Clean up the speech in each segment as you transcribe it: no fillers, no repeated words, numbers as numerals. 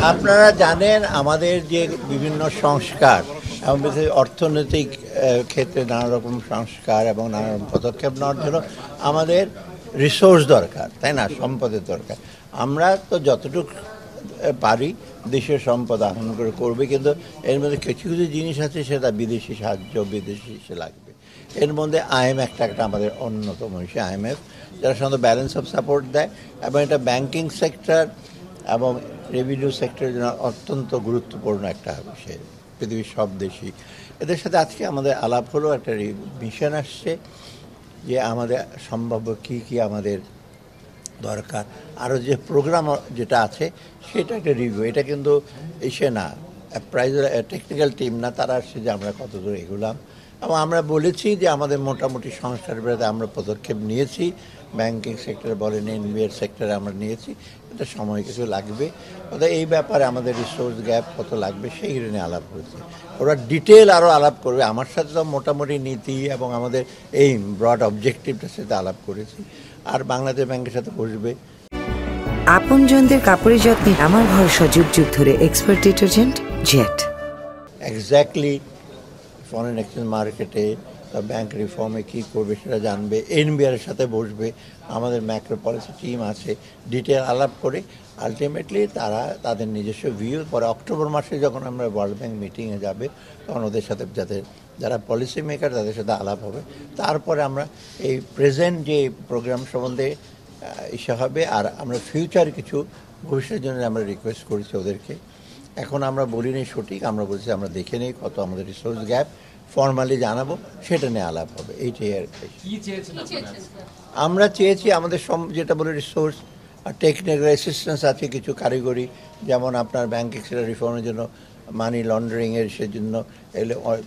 আপনারা জানেন আমাদের যে বিভিন্ন সংস্কার এবং অর্থনৈতিক ক্ষেত্রে নানা রকম সংস্কার এবং নানা রকম পদক্ষেপ নেওয়ার জন্য আমাদের রিসোর্স দরকার, তাই না, সম্পদের দরকার। আমরা তো যতটুকু পারি দেশের সম্পদ আহরণ করে করবে, কিন্তু এর মধ্যে কিছু কিছু জিনিস আছে সেটা বিদেশি সাহায্য, বিদেশি সে লাগবে। এর মধ্যে আইএমএফ একটা আমাদের অন্যতম হিসেবে আইএমএফ, যারা সাধারণত ব্যালেন্স অফ সাপোর্ট দেয় এবং এটা ব্যাংকিং সেক্টর এবং রেভিনিউ সেক্টরের জন্য অত্যন্ত গুরুত্বপূর্ণ একটা বিষয় পৃথিবীর সব দেশই। এদের সাথে আজকে আমাদের আলাপ হলো, একটা মিশন আসছে যে আমাদের সম্ভাব্য কী কী আমাদের দরকার, আরও যে প্রোগ্রাম যেটা আছে সেটা একটা রিভিউ। এটা কিন্তু এসে না টেকনিক্যাল টিম না, তারা আসছে যে আমরা কত দূর এগুলাম এবং আমরা বলেছি যে আমাদের মোটামুটি সংস্কার বিরুদ্ধে আমরা পদক্ষেপ নিয়েছি। ব্যাংকিং সেক্টরে বলেন, এনবিআর সেক্টরে আমরা নিয়েছি। এটা সময় কিছু লাগবে, অর্থাৎ এই ব্যাপারে আমাদের রিসোর্স গ্যাপ কত লাগবে সেইগুলো নিয়ে আলাপ করেছি। ওরা ডিটেল আরও আলাপ করবে আমার সাথে, তো মোটামুটি নীতি এবং আমাদের এইম ব্রড অবজেক্টিভটার সাথে আলাপ করেছি। আর বাংলাদেশ ব্যাংকের সাথে বসবে। আপনজনদের কাপড়ের যত্নে আমার ভরসা, যুগ যুগ ধরে expert detergent jet. Exactly foreign exchange মার্কেটে ব্যাংক রিফর্মে কী করবে সেটা জানবে, এনবিআরের সাথে বসবে, আমাদের ম্যাক্রো পলিসি টিম আছে, ডিটেল আলাপ করে আলটিমেটলি তারা তাদের নিজস্ব ভিউ পরে অক্টোবর মাসে যখন আমরা ওয়ার্ল্ড ব্যাংক মিটিংয়ে যাবে তখন ওদের সাথে যারা পলিসি মেকার তাদের সাথে আলাপ হবে। তারপরে আমরা এই প্রেজেন্ট যে প্রোগ্রাম সম্বন্ধে ইসে হবে, আর আমরা ফিউচার কিছু ভবিষ্যতের জন্য আমরা রিকোয়েস্ট করেছি ওদেরকে। এখন আমরা বলিনি সঠিক, আমরা বলছি আমরা দেখে নিই কত আমাদের রিসোর্স গ্যাপ, ফর্মালি জানাবো, সেটা নিয়ে আলাপ হবে। এইটাই আর আমরা চেয়েছি আমাদের যেটা বলে রিসোর্স আর টেকনিক্যাল অ্যাসিস্ট্যান্স আছে, কিছু কারিগরি, যেমন আপনার ব্যাংক সেক্টর রিফর্মের জন্য, মানি লন্ডারিংয়ের সেজন্য,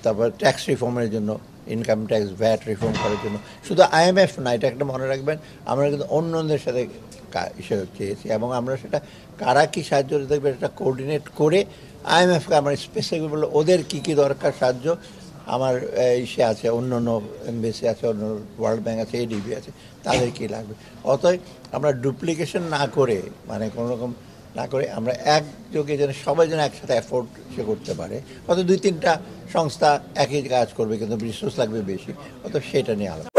তারপর ট্যাক্স রিফর্মের জন্য, ইনকাম ট্যাক্স ভ্যাট রিফর্ম করার জন্য। শুধু আইএমএফ না, এটা একটা মনে রাখবেন, আমরা কিন্তু অন্যদের সাথে হিসেবে চেয়েছি এবং আমরা সেটা কারা কী সাহায্য দেখবে সেটা কোঅর্ডিনেট করে আইএমএফকে আমরা স্পেসিফিক বললো ওদের কী কী দরকার সাহায্য। আমার ইসে আছে, অন্য অন্য এমবিসি আছে, অন্য ওয়ার্ল্ড ব্যাংক আছে, এডিবি আছে, তাদের কী লাগবে। অতএব আমরা ডুপ্লিকেশন না করে, মানে কোনো রকম না করে, আমরা একযোগে যেন সবাই যেন একসাথে অ্যাফোর্ড সে করতে পারে। অত 2-3টা সংস্থা একই কাজ করবে কিন্তু রিসোর্স লাগবে বেশি, অত সেটা নিয়ে আলাদা।